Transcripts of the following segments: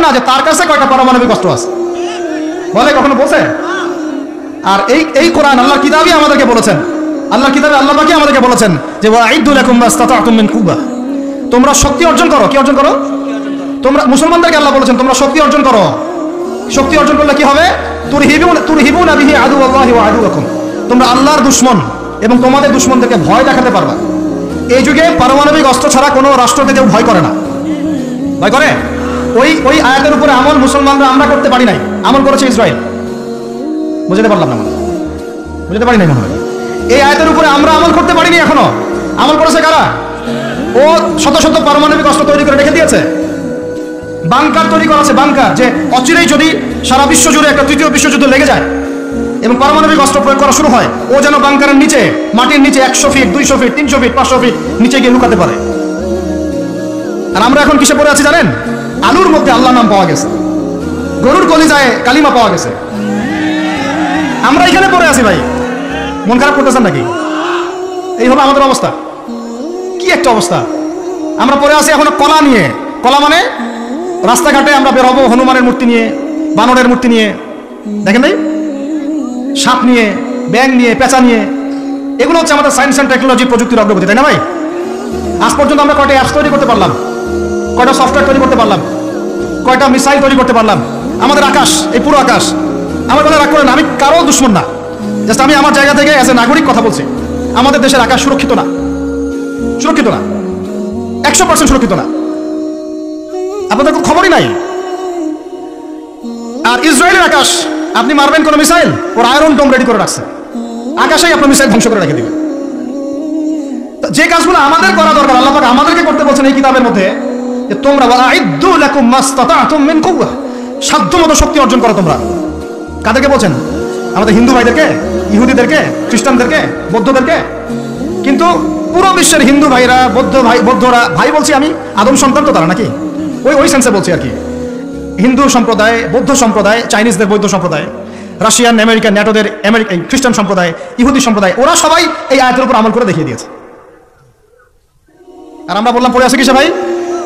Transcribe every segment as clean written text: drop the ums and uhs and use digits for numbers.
না যে তার কাছে কয়টা পারমাণবিক অস্ত্র আছে, বলে কখনো বলছে? আর এই কোরআন আল্লাহর কিতাবই আমাদেরকে বলেছেন, আল্লাহর কিতাবে আল্লাহ পাকই আমাদেরকে বলেছেন যে ওয়াইদু লাকুম মাস্তাতাতুম মিন কুওয়া, তোমরা শক্তি অর্জন করো। কি অর্জন করো? তোমরা মুসলমানদেরকে আল্লাহ বলেছেন তোমরা শক্তি অর্জন করো। শক্তি অর্জন করলে কি হবে? তুরহিবুনা বিহি আদুওয়াল্লাহি ওয়া আদুওয়াকুম, তোমরা আল্লাহর দুশমন এবং তোমাদের দুশমনদেরকে ভয় দেখাতে পারবা। এই যুগে পারমাণবিক অস্ত্র ছাড়া কোনো রাষ্ট্রকে কেউ ভয় করে না। ভয় করে? ওই আয়াতের উপরে আমল মুসলমানরা আমরা করতে পারি নাই, আমল করেছে ইসরায়েল। বুঝতে পারলাম না, বুঝতে পারি নাই মনে হয়। এই আয়াতের উপরে আমরা আমল করতে পারিনি এখনো। আমল করেছে কারা? ও শত শত পারমাণবিক অস্ত্র তৈরি করে রেখে দিয়েছে, বাংকার তৈরি করা আছে, বাংকার, যে অচিরেই যদি সারা বিশ্ব জুড়ে একটা তৃতীয় বিশ্বযুদ্ধ লেগে যায় এবং পারমাণবিক অস্ত্র প্রয়োগ করা শুরু হয়, ও যেন বাংকারের নিচে, মাটির নিচে 100 ফিট 200 ফিট 300 ফিট 500 ফিট নিচে গিয়ে লুকাতে পারে। আর আমরা এখন কিসে পড়ে আছি জানেন? আলুর মধ্যে আল্লাহ নাম পাওয়া গেছে, গরুর কলিজায় কালিমা পাওয়া গেছে, আমরা এখানে পড়ে আছি। ভাই মন খারাপ করতেছেন নাকি? এই হলো আমাদের অবস্থা। কি একটা অবস্থা! আমরা পড়ে আছি এখনো কলা নিয়ে। কলা মানে রাস্তাঘাটে আমরা বের হবো হনুমানের মূর্তি নিয়ে, বানরের মূর্তি নিয়ে, দেখেন ভাই, সাপ নিয়ে, ব্যাং নিয়ে, পেঁচা নিয়ে। এগুলো হচ্ছে আমাদের সায়েন্স অ্যান্ড টেকনোলজি, প্রযুক্তির অগ্রগতি, তাই না ভাই? আজ পর্যন্ত আমরা কয়টা অ্যাপস তৈরি করতে পারলাম, কয়টা সফটওয়্যার তৈরি করতে পারলাম, কয়টা মিসাইল তৈরি করতে পারলাম। আমাদের আকাশ, এই পুরো আকাশ, আমার কথা রাগ করেন, আমি কারো দুশ্মন না, জাস্ট আমি আমার জায়গা থেকে অ্যাজ এ নাগরিক কথা বলছি। আমাদের দেশের আকাশ সুরক্ষিত না, সুরক্ষিত না, 100% সুরক্ষিত না। আপনাদের তো খবরই নাই। আর ইসরায়েলের আকাশ, আপনি মারবেন কোন মিসাইল, ওর আয়রন ডোম রেডি করে রাখছে, আকাশেই আপনার মিসাইল ধ্বংস করে রেখে দিবে। যে কাজগুলো আমাদের করা দরকার, আল্লাহ পাক আমাদেরকে করতে বলছেন এই কিতাবের মধ্যে, যে তোমরা ওয়াইদু লাকুম মাস্তাতাতুম মিন কুওয়া, সাধ্যমতো শক্তি অর্জন করো তোমরা। কাদেরকে বলছেন? আমাদের হিন্দু ভাইদেরকে, ইহুদিদেরকে, খ্রিস্টানদেরকে, বৌদ্ধদেরকে। কিন্তু পুরো বিশ্বের হিন্দু ভাইরা, বৌদ্ধরা, ভাই বলছি আমি, আদম সন্তান তো তারা নাকি, ওই সেন্সে বলছি আর কি। হিন্দু সম্প্রদায়, বৌদ্ধ সম্প্রদায়, চাইনিজদের বৌদ্ধ সম্প্রদায়, রাশিয়ান, আমেরিকান, ন্যাটোদের খ্রিস্টান সম্প্রদায়, ইহুদি সম্প্রদায়, ওরা সবাই এই আয়াতের উপর আমল করে দেখিয়ে দিয়েছে। আর আমরা বললাম পড়ে আছে কিসে ভাই?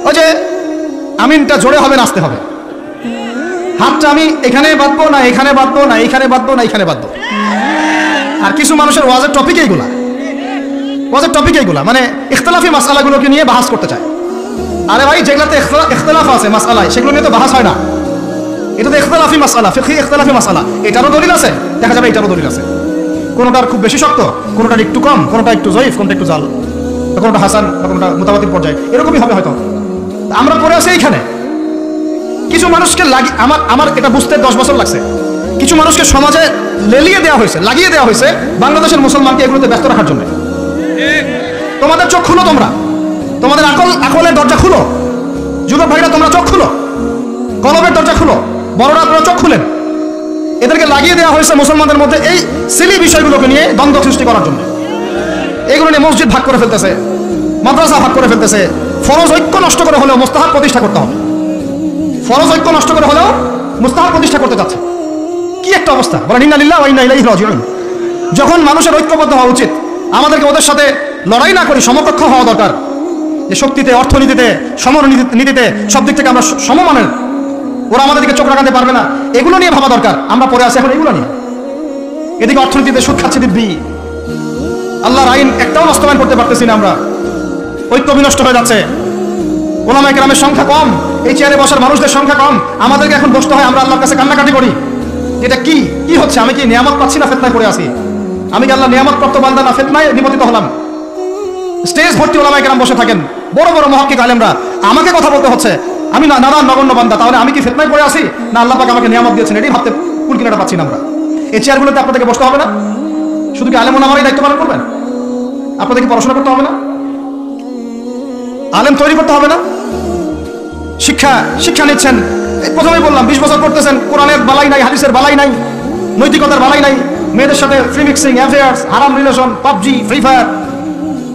ওই যে আমিনটা জোরে হবে, নাচতে হবে, হাতটা আমি এখানে বাঁধবো না, এখানে বাঁধবো না, এখানে বাঁধবো না, এখানে বাঁধবো। আর কিছু মানুষের ওয়াজের টপিক এইগুলা, ওয়াজের টপিক এইগুলা, মানে ইখতিলাফি মাসআলাগুলোকে নিয়ে বাহাস করতে চায়। আরে ভাই, যেগুলোতে ইখতিলাফ আছে মাসআলায়, সেগুলো নিয়ে তো বাহাস হয় না। এটা তো ইখতিলাফি মাসআলা, ফিকহি ইখতিলাফি মাসআলা। এটারও দলিল আছে, দেখা যাবে এটারও দলিল আছে। কোনোটার খুব বেশি শক্ত, কোনোটার একটু কম, কোনোটা একটু জয়ীফ, কোনোটা একটু জাল, কোনোটা হাসান, কোনোটা মুতাওয়াতির পর্যায়ে, এরকমই হবে হয়তো। আমরা পড়ে আছি এইখানে। কিছু মানুষকে আমার এটা বুঝতে 10 বছর লাগছে। কিছু মানুষকে সমাজে লেলিয়ে দেওয়া হয়েছে, লাগিয়ে দেওয়া হয়েছে বাংলাদেশের মুসলমানকে এগুলোতে ব্যস্ত রাখার জন্য। তোমাদের চোখ খুলো, তোমরা তোমাদের আকলের দরজা খুলো। যুবক ভাইরা তোমরা চোখ খুলো, কলবের দরজা খুলো, বড়রা আপনারা চোখ খুলেন। এদেরকে লাগিয়ে দেওয়া হয়েছে মুসলমানদের মধ্যে এই সিলি বিষয়গুলোকে নিয়ে দ্বন্দ্ব সৃষ্টি করার জন্য। এগুলো নিয়ে মসজিদ ভাগ করে ফেলতেছে, মাদ্রাসা ভাগ করে ফেলতেছে। ফরজ ঐক্য নষ্ট করে হলেও মুস্তাহাব প্রতিষ্ঠা করতে হবে। ফরজ ঐক্য নষ্ট করে হলেও মুস্তাহাব প্রতিষ্ঠা করতে যাচ্ছে। কি একটা অবস্থা! বলেন ইন্না লিল্লাহি ওয়া ইন্না ইলাইহি রাজিউন। যখন মানুষের ঐক্যবদ্ধ হওয়া উচিত, আমাদেরকে ওদের সাথে লড়াই না করি সমকক্ষ হওয়া দরকার। যে শক্তিতে, অর্থনীতিতে, সমরনীতিতে, সব দিক থেকে আমরা সমমানের, ওরা আমাদের দিকে চোখ রাখাতে পারবে না, এগুলো নিয়ে ভাবা দরকার। আমরা পড়ে আছি এখন এগুলো নিয়ে। এদিকে অর্থনীতিতে সুদ খাচ্ছে দিব্যি, আল্লাহর আইন একটাও বাস্তবায়ন করতে পারতেছি না আমরা, ঐক্য বিনষ্ট হয়ে যাচ্ছে। ওলামায়ে কেরামের সংখ্যা কম, এই চেয়ারে বসার মানুষদের সংখ্যা কম, আমাদেরকে এখন বসতে হয়, আমরা আল্লাহর কাছে কান্নাকাটি করি। এটা কি কি হচ্ছে? আমি কি নিয়ামত পাচ্ছি না ফিতনায় পড়ে আছি? আমি কি আল্লাহ নিয়ামত প্রাপ্ত বান্দা না ফিতনায় নিমজ্জিত হলাম? স্টেজ ভর্তি ওলামায়ে কেরাম বসে থাকেন, বড় বড় মুহাক্কিক আলেমরা, আমাকে কথা বলতে হচ্ছে। আমি নাদান নগণ্য বান্দা, তাহলে আমি কি ফিতনায় পড়ে আছি না আল্লাহ পাক আমাকে নিয়ামত দিয়েছেন? এটাই ভাবতে কুল কিনারা পাচ্ছি না আমরা। এই চেয়ারগুলোতে আপনাদেরকে বসতে হবে না? শুধু কি আলেম ওলামারাই দায়িত্ব পালন করবেন? আপনাদেরকে পড়াশোনা করতে হবে না? আলেম তৈরি করতে হবে না? শিক্ষা নিচ্ছেন, প্রথমেই বললাম 20 বছর করতেছেন, কোরআনের বালাই নাই, হাদিসের বালাই নাই, নৈতিকতার বালাই নাই, মেয়েদের সাথে ফ্রি মিক্সিং, অ্যাফেয়ার্স, হারাম relation, PUBG, free fire,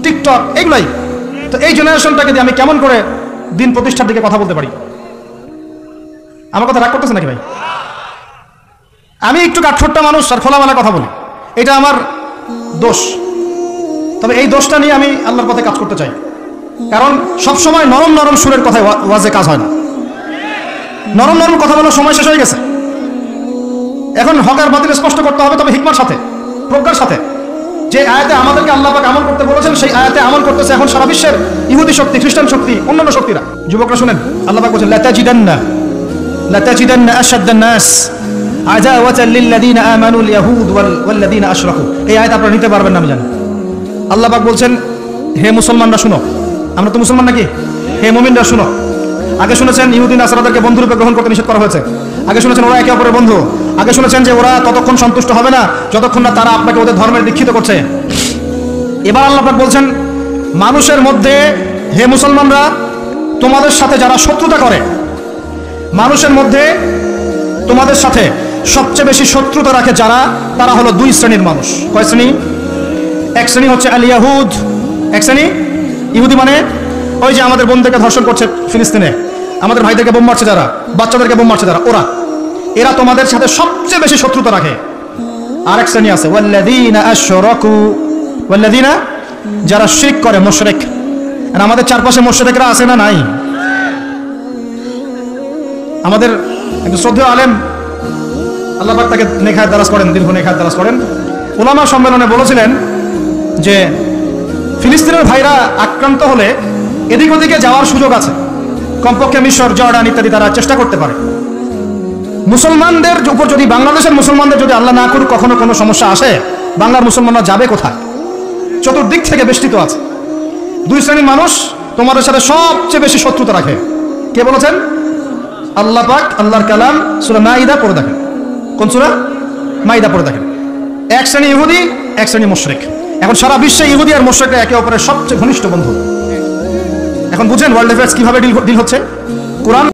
TikTok, এগুলাই। তো এই জেনারেশনটাকে দিয়ে আমি কেমন করে দিন প্রতিষ্ঠার দিকে কথা বলতে পারি? আমার কথা রাগ করতেছে নাকি ভাই? আমি একটু কাঠখোট্টা মানুষ আর খোলামেলা কথা বলি, এটা আমার দোষ। তবে এই দোষটা নিয়ে আমি আল্লাহর পথে কাজ করতে চাই। কারণ সবসময় নরম নরম সুরের কথায় ওয়াজে কাজ হয় না। নরম নরম কথা বলার সময় শেষ হয়ে গেছে। এখন হক আর বাতিল স্পষ্ট করতে হবে, তবে হিকমার সাথে, প্রজ্ঞার সাথে। যে আয়াতে আমাদেরকে আল্লাহ পাক আমল করতে বলেছেন, সেই আয়াতে আমল করতেছে এখন সারা বিশ্বের ইহুদি শক্তি, খ্রিস্টান শক্তি, অন্যান্য শক্তিরা। যুবকরা শুনেন, আল্লাহ পাক বলেছেন লাতাজিদান্না আশাদ্দান নাস আদাওয়াতাল লিল্লাযিনা আমানুল ইয়াহুদ ওয়াল্লাযিনা আশরাকু। এই আয়াত আপনারা নিতে পারবেন না আমি জানি। আল্লাহ পাক বলছেন, হে মুসলমানরা শুনো, আমরা তো মুসলমান নাকি? হে মুমিনরা শুনো। আগে শুনেছেন ইহুদি নাসারাদেরকে বন্ধুরূপে গ্রহণ করতে নিষেধ করা হয়েছে। আগে শুনেছেন ওরা একে অপরের বন্ধু। আগে শুনেছেন যে ওরা ততক্ষণ সন্তুষ্ট হবে না যতক্ষণ না তারা আপনাকে ওদের ধর্মের দীক্ষিত করছে। এবার আল্লাহ পাক বলছেন, মানুষের মধ্যে, হে মুসলমানরা, তোমাদের সাথে যারা শত্রুতা করে, মানুষের মধ্যে তোমাদের সাথে সবচেয়ে বেশি শত্রুতা রাখে যারা, তারা হলো দুই শ্রেণীর মানুষ। কয় শ্রেণী? এক শ্রেণী হচ্ছে আল ইয়াহুদ, এক শ্রেণী ইহুদি, মানে ওই যে আমাদের বোনদেরকে ধর্ষণ করছে ফিলিস্তিনে, আমাদের ভাইদেরকে বোম মারছে যারা, বাচ্চাদেরকে বোম মারছে যারা, এরা তোমাদের সাথে সবচেয়ে বেশি শত্রুতা রাখে। আর এক শ্রেণী আছে ওয়াল্লাযীনা আশরাকু, ওয়াল্লাযীনা, যারা শিরক করে, মুশরিক। আর আমাদের চারপাশে মুশরিকরা আছে না নাই? আমাদের একজন শ্রদ্ধেয় আলেম, আল্লাহ পাক তাকে নেখায়েত দারাজ করেন, দীর্ঘ নেখায়েত দারাজ করেন, উলামা সম্মেলনে বলেছিলেন যে ফিলিস্তিনের ভাইরা আক্রান্ত হলে এদিক ওদিকে যাওয়ার সুযোগ আছে, কমপক্ষে মিশর, জর্ডান ইত্যাদি তারা চেষ্টা করতে পারে। মুসলমানদের উপর যদি, বাংলাদেশের মুসলমানদের যদি আল্লাহ না করুক কখনো কোনো সমস্যা আসে, বাংলার মুসলমানরা যাবে কোথায়? চতুর্দিক থেকে বেষ্টিত আছে। দুই শ্রেণীর মানুষ তোমাদের সাথে সবচেয়ে বেশি শত্রুতা রাখে। কে বলেছেন? আল্লাহ পাক, আল্লাহর কালাম, সূরা মাইদা পড়ে দেখেন। কোন সূরা? মাইদা পড়ে দেখেন। এক শ্রেণী ইহুদি, এক শ্রেণী মুশরিক। এখন সারা বিশ্বে ইহুদি আর মুশরিকরা একে অপরের সবচেয়ে ঘনিষ্ঠ বন্ধু। এখন বুঝেন ওয়ার্ল্ড অ্যাফেয়ার্স কিভাবে ডিল হচ্ছে। কোরআন